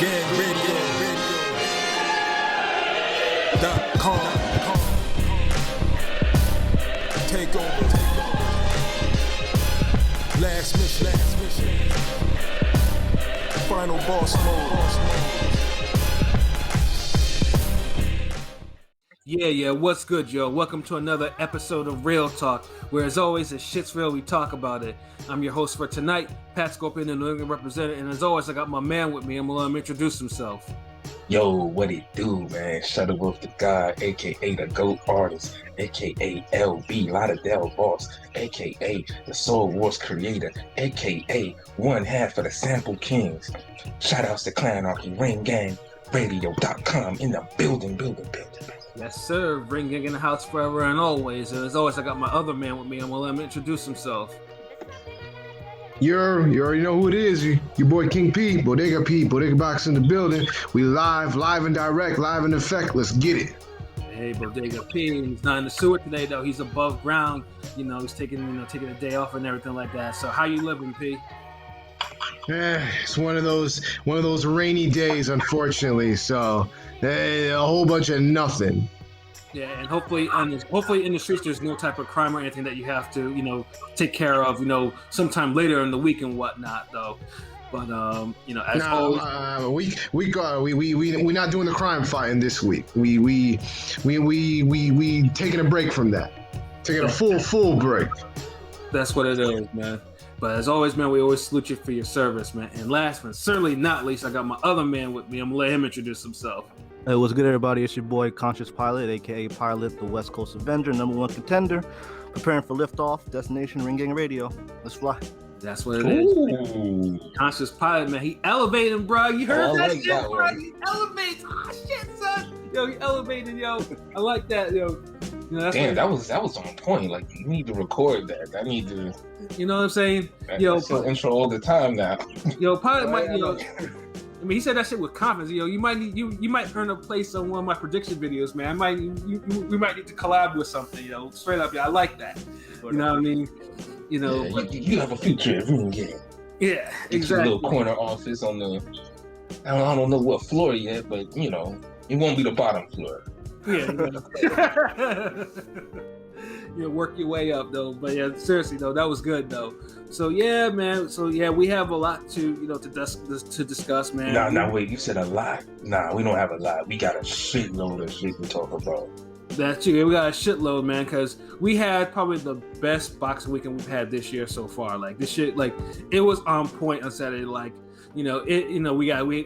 RingGangRadio.com. Take over. Last mission. Final boss mode. Yeah, what's good, yo? Welcome to another episode of Real Talk, where as always, it's shit's real, we talk about it. I'm your host for tonight, Pat Scorpion, the New England representative, and as always, I got my man with me. I'm gonna let him introduce himself. Yo, what it do, man? Shuttlewolf the God, aka the GOAT artist, aka LB Lauderdale Boss, aka the Soul Wars creator, aka one half of the Sample Kings. Shoutouts to Clanarchy, RingGangRadio.com in the building. Yes, sir. Ring Gang in the house forever and always. And as always, I got my other man with me. I'm gonna let him introduce himself. You already know who it is. Your boy King P, Bodega Box in the building. We live and direct, live in effect. Let's get it. Hey, Bodega P. He's not in the sewer today though. He's above ground. You know, he's taking a day off and everything like that. So how you living, P? It's one of those rainy days, unfortunately. So a whole bunch of nothing. Yeah, and hopefully in the streets there's no type of crime or anything that you have to, take care of, sometime later in the week and whatnot, though. But as always, we're not doing the crime fighting this week. We taking a break from that, taking a full break. That's what it is, man. But as always, man, we always salute you for your service, man. And last but certainly not least, I got my other man with me. I'm gonna let him introduce himself. Hey, what's good, everybody? It's your boy, Conscious Pilot, aka Pilot, the West Coast Avenger, #1 contender, preparing for liftoff, destination Ring Gang Radio. Let's fly. That's what it is. Conscious Pilot, man. He elevating, bro. You heard that shit, that bro? He elevates. Oh, shit, son. Yo, he elevated, yo. I like that, yo. Damn, that was on point. Like, you need to record that. I need to. You know what I'm saying? That's the intro all the time now. Yo, Pilot might, I mean, he said that shit with confidence. You might earn a place on one of my prediction videos, man. We might need to collab with something. Straight up, I like that. You know what I mean? You have a future at Ring Gang. Yeah, exactly. Your little corner office on the. I don't know what floor yet, but it won't be the bottom floor. Yeah. Work your way up though. But yeah, seriously though, that was good though. So yeah, man. So yeah, we have a lot to discuss, man. Nah, wait. You said a lot. Nah, we don't have a lot. We got a shitload of shit to talk about. That's true. We got a shitload, man, because we had probably the best boxing weekend we've had this year so far. Like this shit, like it was on point on Saturday. Like it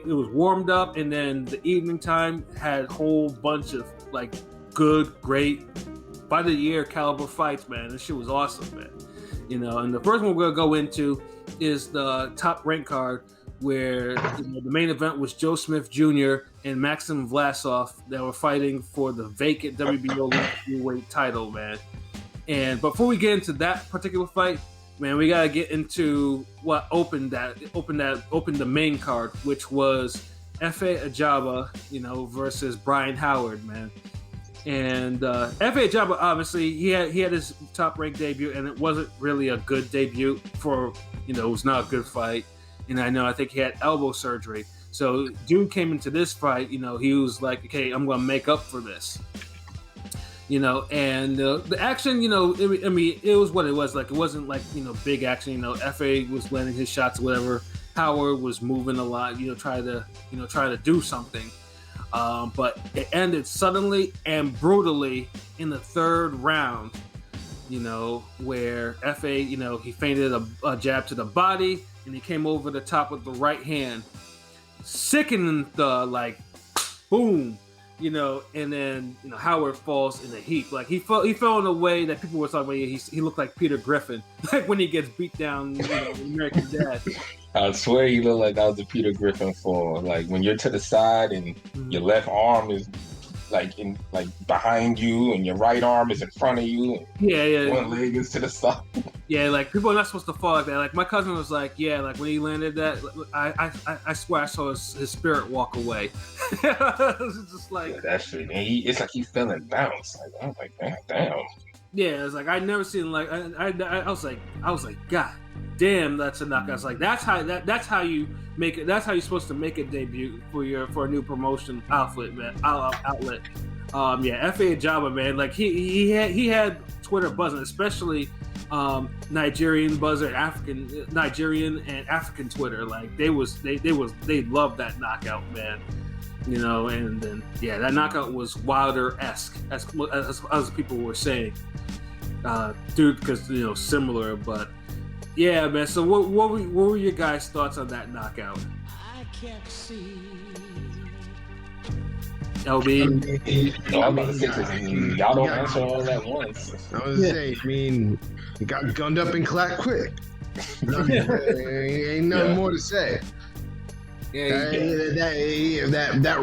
was warmed up, and then the evening time had a whole bunch of like good, great, by the year caliber fights, man. This shit was awesome, man. And the first one we're gonna go into is the top rank card, where the main event was Joe Smith Jr. and Maxim Vlasov that were fighting for the vacant WBO heavyweight title, man. And before we get into that particular fight, man, we gotta get into what opened the main card, which was Efe Ajagba, versus Brian Howard, man. And Efe Ajagba, obviously, he had his top ranked debut, and it wasn't really a good debut for, it was not a good fight. And I think he had elbow surgery. So dude came into this fight, he was like, okay, I'm gonna make up for this. And the action, it was what it was. Like, it wasn't like, big action. Efe was landing his shots or whatever. Howard was moving a lot, try to do something. But it ended suddenly and brutally in the third round, where Efe, he feinted a jab to the body, and he came over the top with the right hand, sickening the, boom, and then, Howard falls in a heap. Like, he fell in a way that people were talking about. He looked like Peter Griffin, like when he gets beat down, American Dad. I swear you look like that was the Peter Griffin fall. Like when you're to the side and your left arm is behind you and your right arm is in front of you. And one leg is to the side. Yeah, like people are not supposed to fall like that. Like my cousin was like, like when he landed that, I swear I saw his spirit walk away. It was just like that shit. It's like he fell and bounced. Like I was like, damn. Yeah, it's like I'd never seen I was like, God damn, that's a knockout. It's like that's how you make it. That's how you're supposed to make a debut for a new promotion outlet, man. Outlet. FA Jabba, man. Like he had Twitter buzzing, especially Nigerian buzzer, Nigerian and African Twitter. Like they loved that knockout, man. You know, and then that knockout was Wilder-esque, as people were saying, dude, because similar, but yeah, man. So what were your guys' thoughts on that knockout? I can't see. LB, No, I'm about to say because y'all don't answer all at once. I was gonna say, I mean, he got gunned up and clapped quick. Ain't nothing more to say. That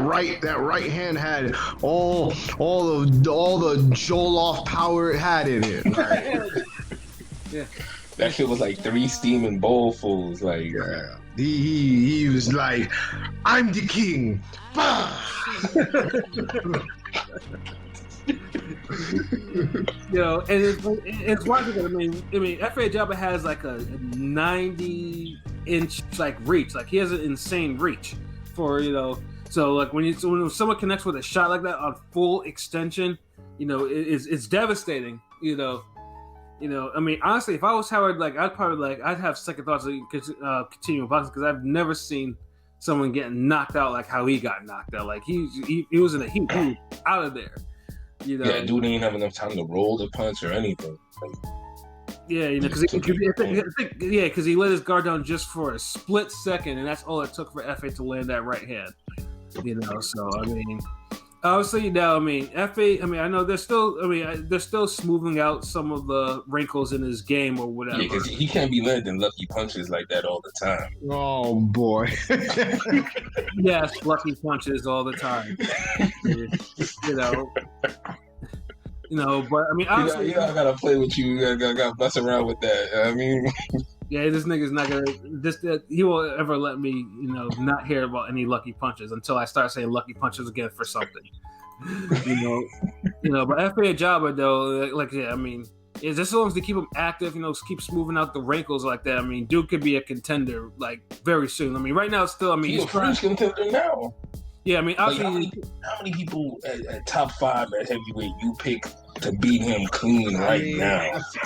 right hand had all the Joloff power it had in it. Like, yeah. That shit was like 3 steaming bowlfuls. Like, he was like, "I'm the king." And it's wild because I mean, F.A. Jabba has like a 90-inch like reach. Like he has an insane reach for So like when someone connects with a shot like that on full extension, it's devastating. I mean, honestly, if I was Howard, like I'd have second thoughts to continue boxing because I've never seen someone getting knocked out like how he got knocked out. Like he was in a heat, he was out of there. Yeah, dude didn't have enough time to roll the punch or anything. Because he let his guard down just for a split second, and that's all it took for FA to land that right hand. So I mean, obviously now, FA. I know they're still smoothing out some of the wrinkles in his game or whatever. Yeah, because he can't be landing lucky punches like that all the time. Oh boy. Yes, lucky punches all the time. But I mean, honestly, I gotta play with you. Gotta mess around with that. I mean, yeah, this nigga's not gonna. He won't ever let me, not hear about any lucky punches until I start saying lucky punches again for something. But FA Jabba though, is just as long as they keep him active, keep smoothing out the wrinkles like that. I mean, Duke could be a contender like very soon. I mean, right now still, he's a French contender now. Yeah, I mean, obviously, how many people at top 5 at heavyweight you pick to beat him clean now?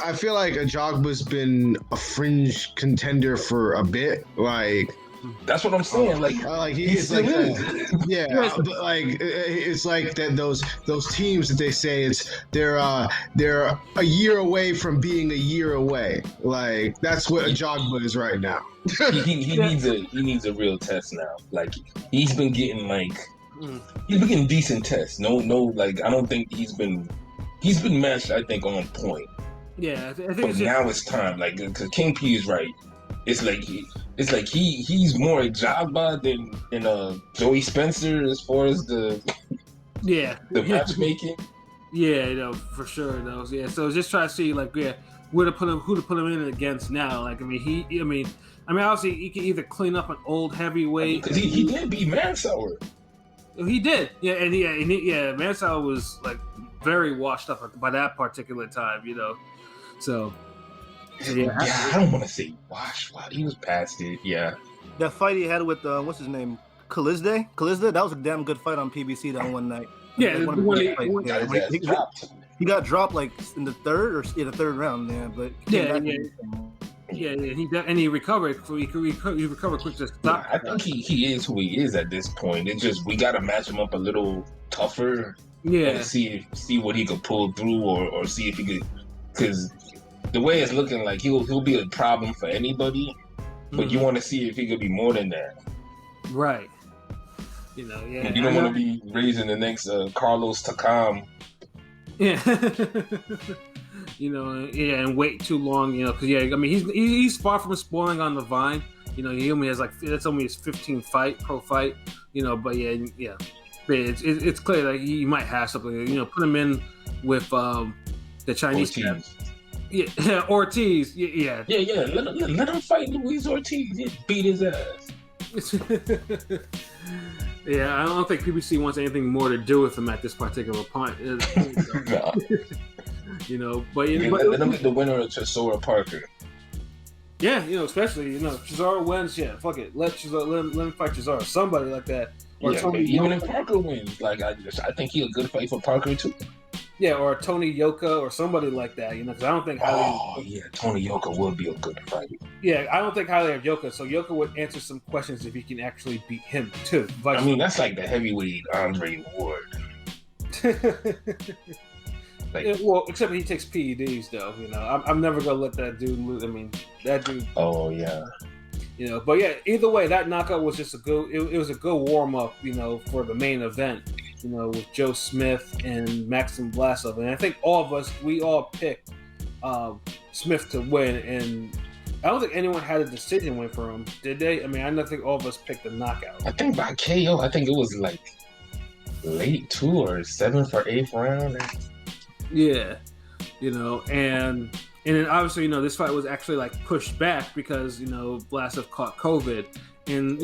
I feel like Ajagba's been a fringe contender for a bit. Like, that's what I'm saying. Like he is like that. Yeah, but like it's like that. Those teams that they say they're a year away from being a year away. Like that's what Ajagba is right now. he needs a real test now. Like he's been getting decent tests. No, like I don't think he's been matched. I think on point. Yeah, I think but now it's time. Like because King P is right. It's like he's more Jabba than Joey Spencer as far as the matchmaking. Yeah, for sure. Those So just try to see who to put him in against now. Like obviously he can either clean up an old heavyweight because he did beat Mansour. He did, Mansour was like very washed up by that particular time, So. I don't want to say wash. Wow, he was past it. Yeah. That fight he had with what's his name, Kalizde, that was a damn good fight on PBC that one night. Yeah, dropped. He got dropped like in the third round. Yeah, but he recovered. He recovered quick to stop. I think he is who he is at this point. It's just we got to match him up a little tougher. Yeah. And see what he could pull through, or see if he could, because. The way it's looking like he'll be a problem for anybody, but you want to see if he could be more than that. Right. You don't want to be raising the next Carlos Takam. Yeah. And wait too long, because he's far from spoiling on the vine. He only has that's only his 15th pro fight. But it's clear that he might have something. Put him in with the Chinese guy. Yeah, Ortiz. Yeah. Let him fight Luis Ortiz. He beat his ass. Yeah, I don't think PBC wants anything more to do with him at this particular point. No. But let him get the winner of Chisora Parker. Yeah, especially Cesaro wins. Yeah, fuck it. Let him fight Cesaro. Somebody like that. Or Yeah, Tony even if Yoka. Parker wins, like I think he's a good fight for Parker too. Yeah, or Tony Yoka or somebody like that. Because I don't think highly. Oh yeah, Tony Yoka would be a good fight. Yeah, I don't think highly of Yoka. So Yoka would answer some questions if he can actually beat him too. I mean, that's like the heavyweight Andre Ward. Like, well, except he takes PEDs though. I'm never gonna let that dude lose. I mean, that dude. oh yeah. But yeah, either way, that knockout was just a good. It was a good warm up, for the main event. With Joe Smith and Maxim Vlasov, and I think we all picked Smith to win, and I don't think anyone had a decision win for him, did they? I mean, I don't think all of us picked a knockout. I think by KO, I think it was like late 2 or 7th or 8th round. Yeah, and then obviously, this fight was actually like pushed back because Vlasov caught COVID, and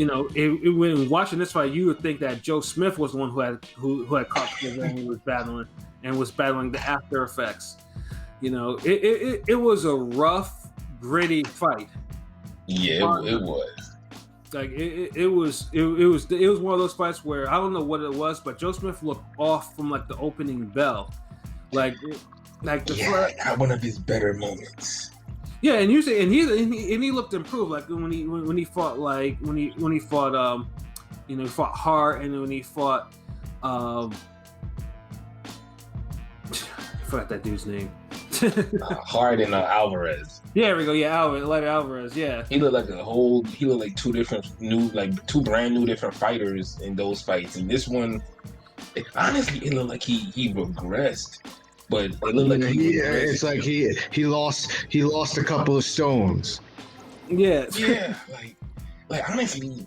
when watching this fight, you would think that Joe Smith was the one who had caught COVID and he was battling the after effects. It was a rough, gritty fight. Yeah, it was. Like it was one of those fights where I don't know what it was, but Joe Smith looked off from like the opening bell, like had one of his better moments. Yeah, and usually, and he looked improved. Like when he fought he fought Hart, and then when he fought I forgot that dude's name. Hart and Alvarez. Yeah, there we go. Yeah, Alvarez. Yeah, he looked like two brand new different fighters in those fights. And this one, honestly, it looked like he regressed. But it looked like it's like he lost a couple of stones. Yeah. Yeah, like honestly,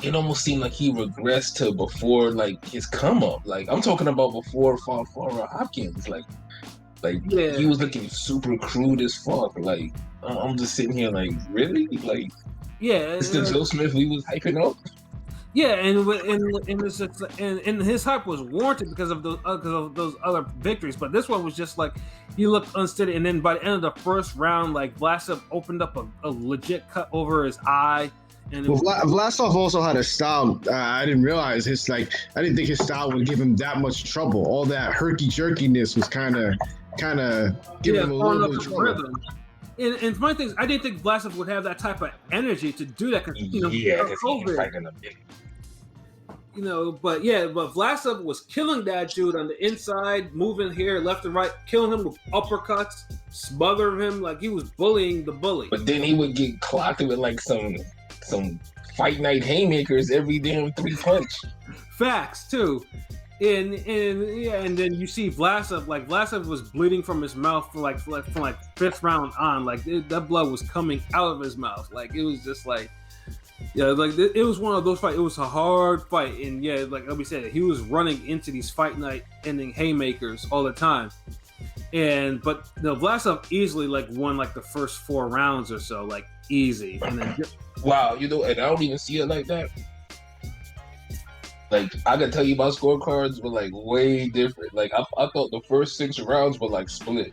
it almost seemed like he regressed to before like his come up. Like I'm talking about before Farrah Hopkins. He was looking super crude as fuck. Like I'm just sitting here like, really? Like, yeah, it's the Joe Smith we was hyping up. Yeah, and his hype was warranted because of those other victories. But this one was just like he looked unsteady. And then by the end of the first round, like Vlasov opened up a legit cut over his eye. And Vlasov also had a style. I didn't realize I didn't think his style would give him that much trouble. All that herky jerkiness was kind of giving him a little bit of trouble. Rhythm. And my thing is, I didn't think Vlasov would have that type of energy to do that because he's fighting a big. But Vlasov was killing that dude on the inside, moving here left and right, killing him with uppercuts, smothering him like he was bullying the bully. But then he would get clocked with like some fight night haymakers every damn 3 punch. Facts too. And then you see Vlasov, like Vlasov was bleeding from his mouth from 5th round on, like that blood was coming out of his mouth, like it was just like, like it was one of those fights. It was a hard fight, and like we said, he was running into these fight night ending haymakers all the time, but Vlasov easily like won like the first 4 rounds or so, like easy, and then wow, and I don't even see it like that. Like, I can tell you my scorecards were, like, way different. Like, I thought the first 6 rounds were, like, split.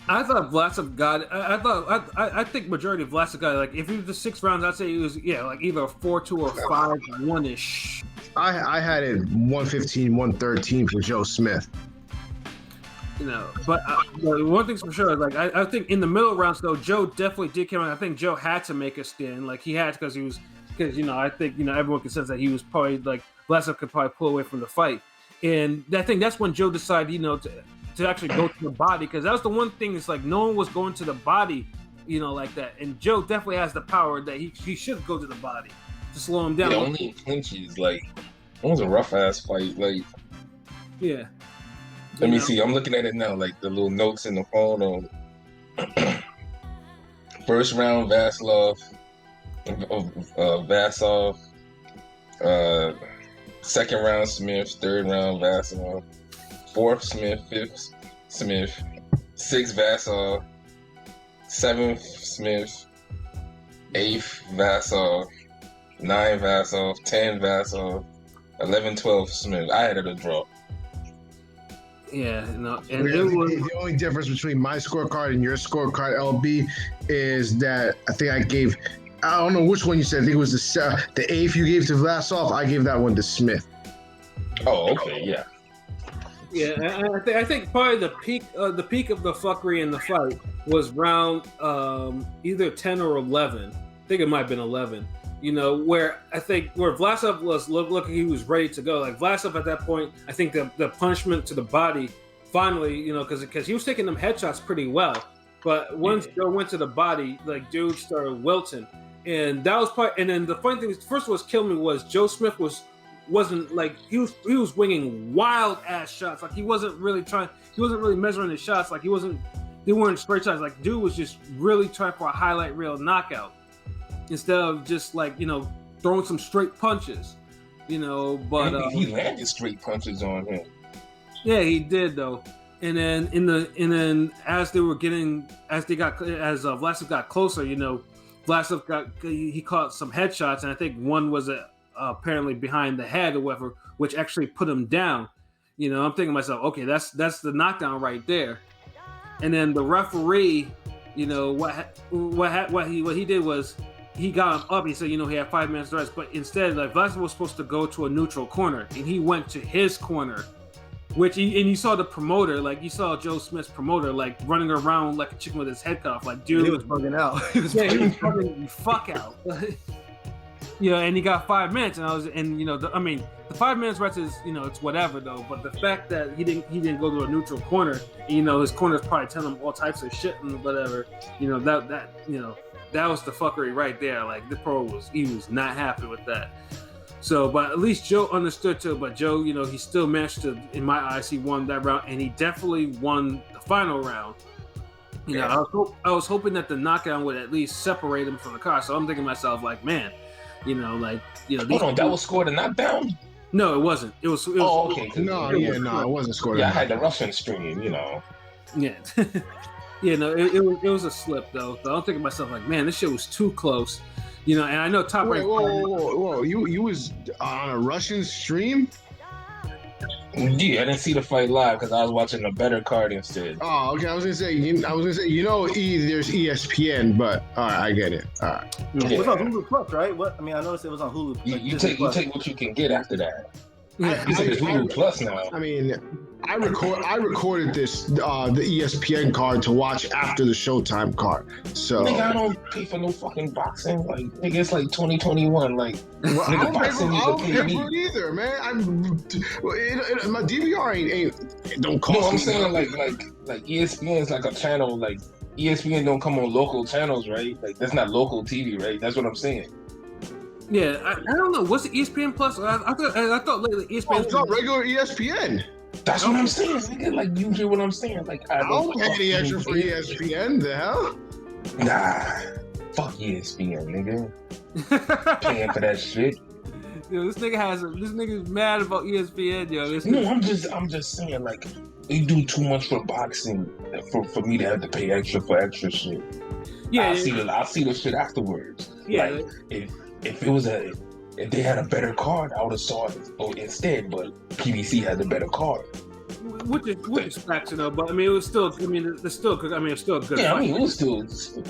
I thought Vlasov got it. I think majority of Vlasov got it. Like, if it was the 6 rounds, I'd say it was, like, either a 4-2 or 5-1-ish. I had it 115, 113 for Joe Smith. But one thing's for sure, like, I think in the middle rounds, though, Joe definitely did come in. I think Joe had to make a stand. Like, he had to because I think everyone can sense that he was probably like Vlasov could probably pull away from the fight, and I think that's when Joe decided to actually go to the body, because that was the one thing. It's like no one was going to the body, like that, and Joe definitely has the power that he should go to the body to slow him down. Yeah, only in clinches. Like it was a rough ass fight. Like let me see. I'm looking at it now. Like the little notes in the phone. First round, Vlasov. Second round Smith, 3rd round Vlasov, 4th Smith, 5th Smith, 6th Vlasov, 7th Smith, 8th Vlasov, 9 Vlasov, 10 Vlasov, 11, 12 Smith. I had it a draw. Yeah, and I it think was. the only difference between my scorecard and your scorecard, LB, is that I think I don't know which one you said. I think it was the eighth you gave to Vlasov. I gave that one to Smith. Oh, okay, yeah. Yeah, I think probably the peak of the fuckery in the fight was round either 10 or 11. I think it might have been 11. You know, where Vlasov was looking, he was ready to go. Like Vlasov at that point, I think the punishment to the body finally, you know, because he was taking them headshots pretty well, but once Joe went to the body, like dude started wilting, and that was part. And then the funny thing, first was killed me was Joe Smith wasn't like he was winging wild ass shots. Like he wasn't really measuring his shots. Like they weren't straight shots. Like dude was just really trying for a highlight reel knockout instead of just like, you know, throwing some straight punches, you know. But he landed straight punches on him. Yeah, he did though. And then as Vlasov got closer, you know, he caught some headshots, and I think one was apparently behind the head or whatever, which actually put him down. You know, I'm thinking to myself, okay, that's the knockdown right there. And then the referee, you know, what he did was he got him up. He said, you know, he had 5 minutes rest, but instead, like Vlasov was supposed to go to a neutral corner, and he went to his corner. And you saw the promoter, like you saw Joe Smith's promoter, like running around like a chicken with his head cut off, like dude. He was bugging out. He was bugging the fuck out. You know, and he got 5 minutes, and you know, the 5 minutes rest is, you know, it's whatever though. But the fact that he didn't go to a neutral corner, and, you know, his corner's probably telling him all types of shit and whatever. You know, that was the fuckery right there. Like the pro was not happy with that. So, but at least Joe understood too. But Joe, you know, he still managed to, in my eyes, he won that round, and he definitely won the final round. You know, I was hoping that the knockdown would at least separate him from the car. So I'm thinking to myself, like, man, you know, like, you know, Hold on, that was scored a knockdown? No, it wasn't. It was. Oh, okay. It wasn't scored. Yeah, I had the Russian stream, you know. Yeah. Yeah, no, it was a slip though. So I'm thinking to myself, like, man, this shit was too close. You know, and I know top rank. Whoa! You was on a Russian stream? Yeah, I didn't see the fight live because I was watching a better card instead. Oh, okay. I was gonna say, you know, there's ESPN, but all right, I get it. All right. Yeah. It was on Hulu Plus, right? I noticed it was on Hulu. You take what you can get after that. Yeah. You said it's Hulu Plus now. I mean, I recorded this the ESPN card to watch after the Showtime card. So Nigga, I don't pay for no fucking boxing. Like, nigga, it's like 2021. Like, well, I don't pay for me. it either, man. My DVR ain't don't cost. No, I'm me saying nothing. like ESPN is like a channel. Like ESPN don't come on local channels, right? Like that's not local TV, right? That's what I'm saying. Yeah, I don't know. What's the ESPN Plus? I thought lately ESPN. It's not regular ESPN. That's what I'm saying, nigga. Like, you hear what I'm saying? Like, I don't pay any extra for ESPN. The hell? Nah, fuck ESPN, nigga. Paying for that shit. Yo, this nigga's mad about ESPN, yo. No, I'm just saying, like, they do too much for boxing for me to have to pay extra for extra shit. Yeah, I'll see the shit afterwards. Yeah. Like, if they had a better card, I would have saw it instead. But PBC had the better card, which is facts, you know. But I mean, it was still. I mean, it's still good. I mean, it's still a good. Yeah, fight. I mean, it was still.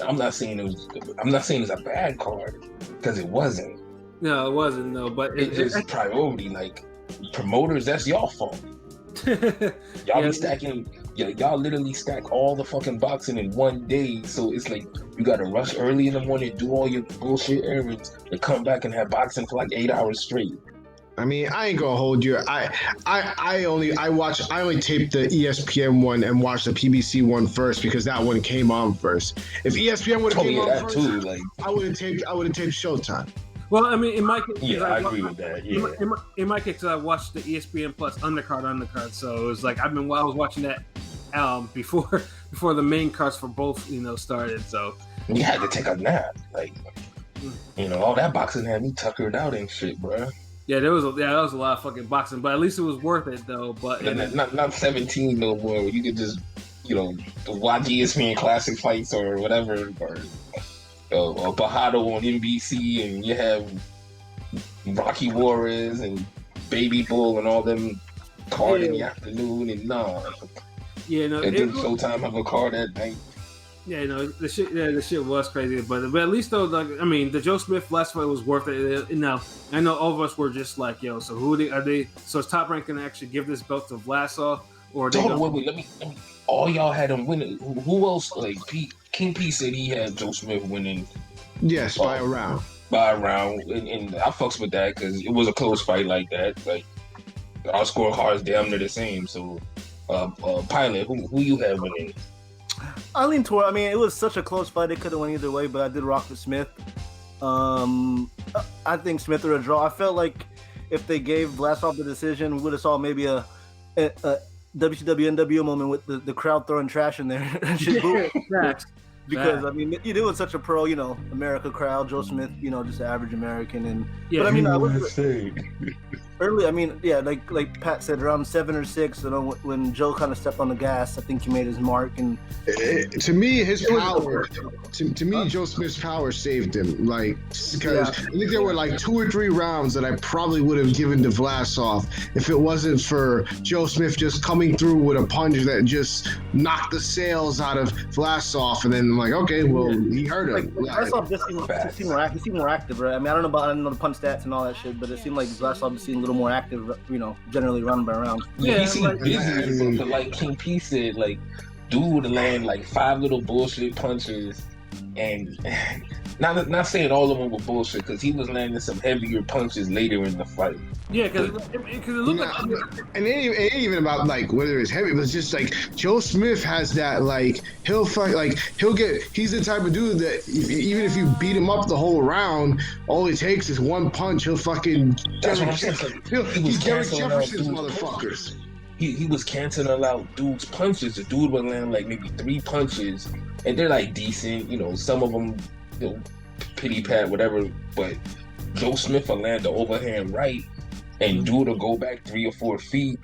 I'm not saying it's a bad card because it wasn't. No, it wasn't. No, but it's just priority. Like promoters, that's y'all fault. Y'all be stacking. Yeah, y'all literally stack all the fucking boxing in one day. So it's like you gotta rush early in the morning, do all your bullshit errands, and come back and have boxing for like 8 hours straight. I mean, I ain't gonna hold you. I only taped the ESPN one and watched the PBC one first because that one came on first. If ESPN would have came on first, too, like I would have taped Showtime. Well, I mean, in my case, I agree with that. Yeah. In my case, I watched the ESPN Plus undercard, so it was like I was watching that before the main cards for both, you know, started. So you had to take a nap, like, you know, all that boxing had me tuckered out and shit, bro. Yeah, that was a lot of fucking boxing, but at least it was worth it though. But not 17 no more. You could just, you know, watch ESPN classic fights or whatever, or Bajado on NBC, and you have Rocky Warriors and Baby Bull and all them card in the afternoon and Yeah, no, and then Showtime have a card at night. Yeah, the shit was crazy, but at least though, like, I mean, the Joe Smith last fight was worth it. Now, I know all of us were just like, yo, so are they? So is Top Rank gonna actually give this belt to Vlasov, or are they? Wait, let me. All y'all had him winning. Who else? Like King P said he had Joe Smith winning. Yes, by a round. By a round, and I fucks with that because it was a close fight like that. Like our scorecards damn near the same. So, Pilot, who you have winning? I lean toward. I mean, it was such a close fight; it could have went either way. But I did rock with Smith. I think Smith or a draw. I felt like if they gave Vlasov the decision, we would have saw maybe a WCW NWO moment with the crowd throwing trash in there. Because I mean, you do it such a pro, America crowd. Joe Smith, just an average American, and but I mean, I was early. I mean, yeah, like Pat said, around 7 or 6. When Joe kind of stepped on the gas, I think he made his mark. And to me, his power. To me, Joe Smith's power saved him. Like, because I think there were like 2 or 3 rounds that I probably would have given to Vlasov if it wasn't for Joe Smith just coming through with a punch that just knocked the sails out of Vlasov, and then I'm like, okay, well, he hurt him. Vlasov just seemed more active, right? I mean, I don't know the punch stats and all that shit, but it seemed like Vlasov just seemed a little more active, generally round by round. Yeah, he seemed busy, but like King P said, like, dude would land like 5 little bullshit punches, and not saying all of them were bullshit, because he was landing some heavier punches later in the fight. Yeah, because it looked like, and it ain't even about like whether it's heavy, but it's just like Joe Smith has that, like, he'll fight, like he's the type of dude that even if you beat him up the whole round, all it takes is one punch. He'll fucking That's what I'm saying. he's Derek Jefferson's motherfuckers. He was canceling out dude's punches. The dude would land like maybe 3 punches, and they're like decent, some of them, pity pat, whatever. But Joe Smith will land the overhand right, and dude will go back 3 or 4 feet,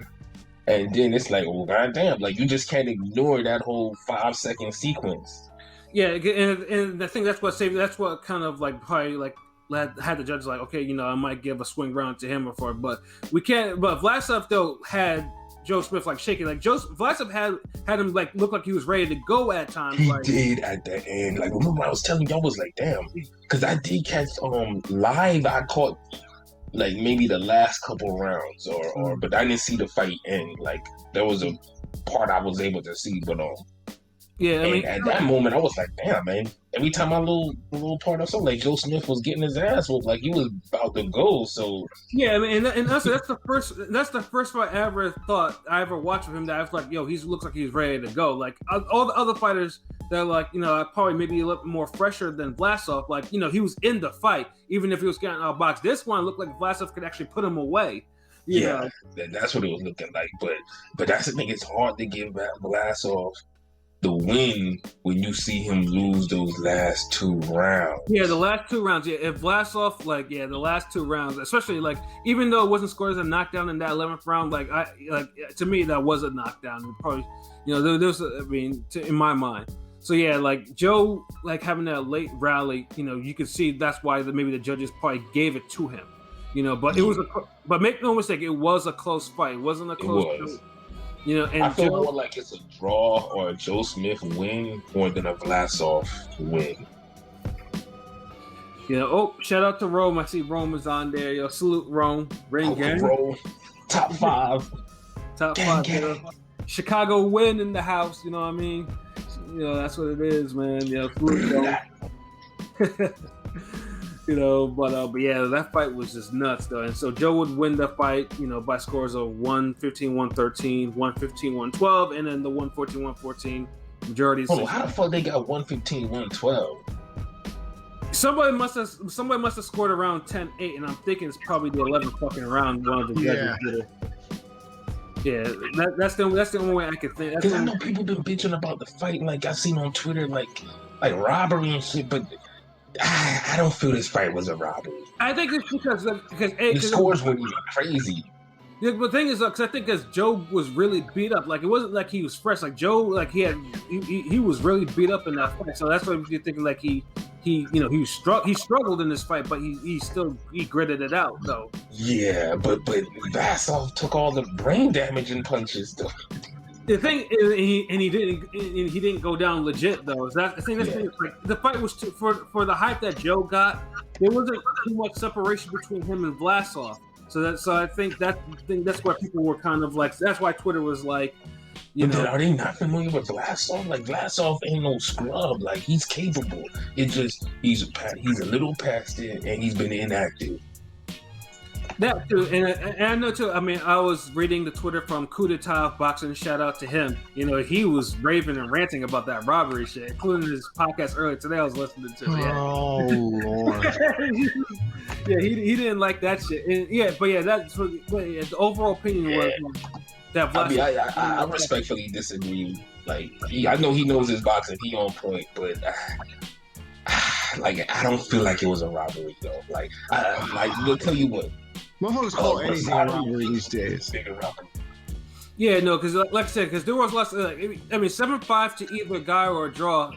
and then it's like, oh goddamn! Like, you just can't ignore that whole 5-second sequence. Yeah, and I think that's what saved. That's what kind of like probably like had the judges like, okay, I might give a swing round to him before, but we can't. But Vlasov though had Joe Smith like shaking, like Vlasov had him like look like he was ready to go at times. He did at the end. Like, remember I was telling you, I was like, damn, because I did catch live. I caught like maybe the last couple rounds, or but I didn't see the fight end. Like, there was a part I was able to see, but yeah, I mean, at that moment I was like, damn, man. Every time I little part of something, like Joe Smith was getting his ass whooped, like he was about to go. So yeah, I mean, and also that's the first fight I ever watched with him that I was like, yo, he looks like he's ready to go. Like all the other fighters that are like, probably maybe a little more fresher than Vlasov. Like, he was in the fight, even if he was getting outboxed. This one looked like Vlasov could actually put him away. Yeah, that's what it was looking like. But that's the thing. It's hard to give Vlasov the win when you see him lose those last 2 rounds. Yeah, the last 2 rounds. Yeah, if Vlasov, the last 2 rounds, especially like even though it wasn't scored as a knockdown in that 11th round, to me that was a knockdown. Probably, there's in my mind. So yeah, like Joe, like having that late rally, you could see that's why maybe the judges probably gave it to him. But it was but make no mistake, it was a close fight. It wasn't a close fight. And I feel more like it's a draw or a Joe Smith win more than a Vlasov win. Shout out to Rome. I see Rome is on there. Salute Rome. Ring gang. Rome. Top 5. Top 5. Chicago win in the house. You know what I mean? That's what it is, man. Salute Rome. But yeah, that fight was just nuts though. And so Joe would win the fight, by scores of 115-113, 115-112, and then the 114-114 majority. Oh, how the fuck they got 115-112? Somebody must have scored around 10-8, and I'm thinking it's probably the 11th fucking round. One of the judges did it. Yeah, that's the only way I could think. Because I know people been bitching about the fight, like I seen on Twitter, like robbery and shit, but I don't feel this fight was a robbery. I think it's because the scores were even crazy. Yeah, but the thing is, because I think because Joe was really beat up, like it wasn't like he was fresh. Like Joe, like he was really beat up in that fight. So that's why you're thinking like he struggled in this fight, but he gritted it out though. Yeah, but Vlasov took all the brain damage and punches though. The thing, he didn't go down legit though. I think that's like, the fight was for the hype that Joe got. There wasn't too much separation between him and Vlasov. So I think that's why people were kind of like. That's why Twitter was like, are they not familiar with Vlasov? Like Vlasov ain't no scrub. Like he's capable. It's just he's a little past it, and he's been inactive. That too, and I know too. I mean, I was reading the Twitter from Coup d'etat of Boxing. Shout out to him. He was raving and ranting about that robbery shit, including his podcast earlier today. I was listening to. Oh Lord! Yeah, he didn't like that shit. And, the overall opinion was that. Vlasov, I respectfully disagree. Like, I know he knows his boxing. He on point, but. Like I don't feel like it was a robbery though. Like we'll tell you what. Motherfuckers call anything a robbery these days. Bigger robbery. Yeah, no, because like I said, because there was less. 7-5 to either guy or a draw,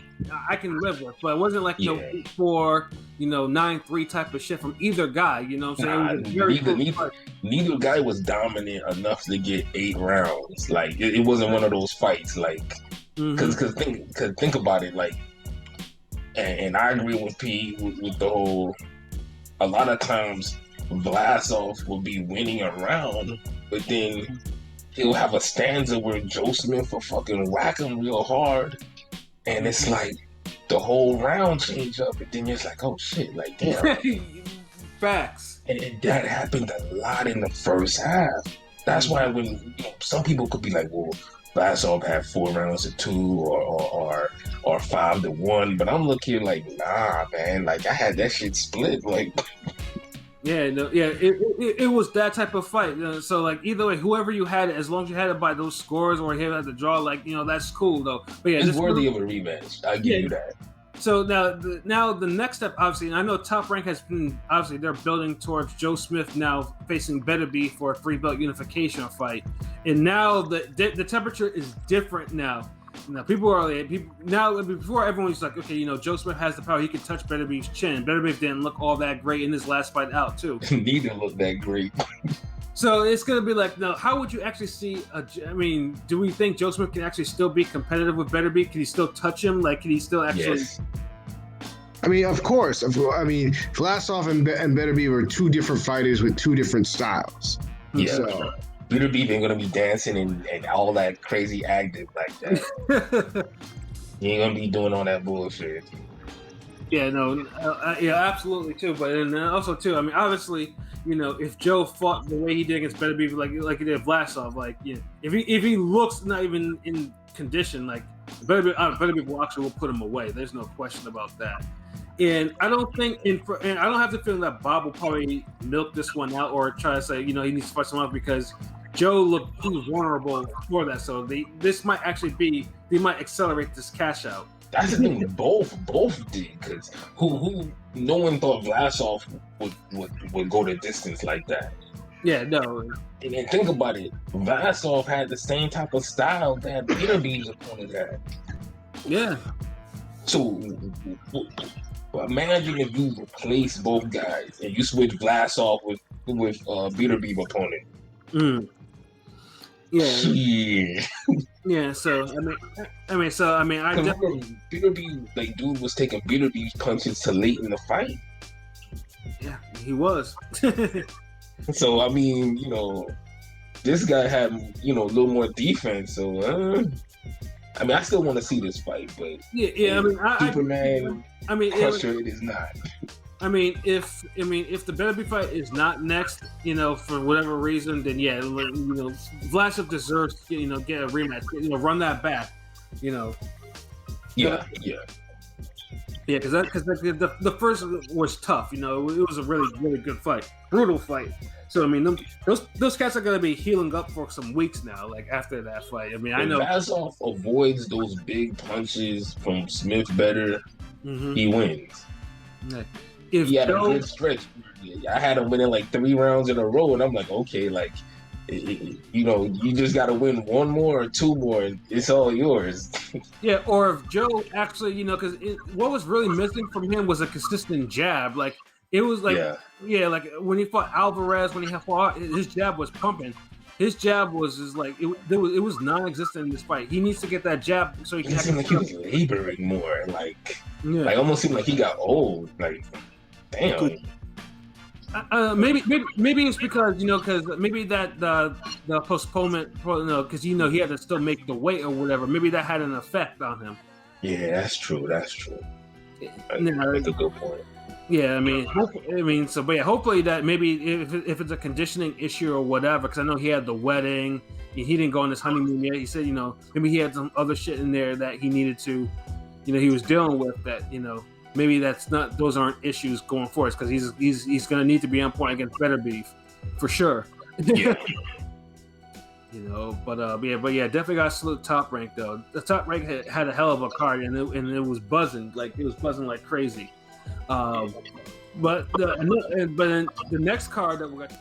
I can live with, but it wasn't like 4, 9-3 type of shit from either guy. You know what I'm saying? Neither guy was dominant enough to get 8 rounds. Like it wasn't one of those fights. Like because think about it. Like, and I agree with P with the whole. A lot of times. Vlasov will be winning a round, but then he'll have a stanza where Joe Smith will fucking whack him real hard, and it's like the whole round change up, and then you're like, oh shit, like damn. Facts. And that happened a lot in the first half. That's why when some people could be like, well, Vlasov had 4 rounds to 2 or 5 to 1, but I'm looking like, nah, man, like I had that shit split, like. Yeah, no, yeah, it was that type of fight. So like either way, whoever you had it, as long as you had it by those scores or you had the draw, like that's cool though. But yeah, it's worthy of a rematch. I give you that. So now the next step, obviously, and I know Top Rank has been obviously they're building towards Joe Smith now facing Beterbiev for a 3-belt unification fight, and now the temperature is different now. Now before everyone was like, okay, Joe Smith has the power; he can touch Beterbiev's chin. Beterbiev didn't look all that great in his last fight out too. Neither looked that great. So it's gonna be like, now, how would you actually see? Do we think Joe Smith can actually still be competitive with Beterbiev? Can he still touch him? Like, can he still actually? Yes. I mean, of course. Vlasov and Beterbiev are 2 different fighters with 2 different styles. Yeah. So. Beterbiev ain't gonna be dancing and all that crazy active like that. He ain't gonna be doing all that bullshit. Yeah, no, absolutely too. But and also too, I mean, obviously, if Joe fought the way he did against Beterbiev, like he did Vlasov, like if he looks not even in condition, like Beterbiev will actually put him away. There's no question about that. And I don't think, and I don't have the feeling that Bob will probably milk this one out or try to say, he needs to fight someone else because Joe he was vulnerable for that. So this might actually be, they might accelerate this cash out. That's the thing. Both did, because who no one thought Vlasov would go the distance like that. Yeah, no. And then think about it. Vlasov had the same type of style that Beterbiev's opponent had. Yeah. So imagine if you replace both guys and you switch Vlasov with Beterbiev opponent. Yeah. Yeah. So I definitely Beterbiev, like, dude was taking Beterbiev's punches to late in the fight. Yeah, he was. So I mean, this guy had a little more defense. So I still want to see this fight, but yeah. Superman. Crusher, it is not. If the Beterbiev fight is not next, for whatever reason, then yeah, Vlasov deserves, get a rematch, run that back, Yeah. Yeah, because the first was tough. It was a really, really good fight, brutal fight. So those cats are gonna be healing up for some weeks now. Like after that fight, I know Vlasov avoids those big punches from Smith better. Mm-hmm. He wins. Yeah. He had a good stretch. I had him winning like 3 rounds in a row, and I'm like, okay, like, you just got to win 1 more or 2 more, and it's all yours. Yeah, or if Joe actually, because what was really missing from him was a consistent jab. Like It was like, Yeah. like when he fought Alvarez, when he had fought, his jab was pumping. His jab was just like it was non-existent in this fight. He needs to get that jab so he can. It seemed like he was laboring more, like almost seemed like he got old. Like, damn. Maybe it's because because maybe that the postponement, because he had to still make the weight or whatever. Maybe that had an effect on him. Yeah, that's true. That's a good point. Yeah, hopefully that maybe if it's a conditioning issue or whatever, because I know he had the wedding, he didn't go on his honeymoon yet. He said, maybe he had some other shit in there that he needed to, he was dealing with that, maybe those aren't issues going forward, because he's going to need to be on point against Better Beef, for sure. Yeah. But definitely got to salute Top Rank though. The Top Rank had a hell of a card, and it was buzzing, like crazy. But the next card that we're going to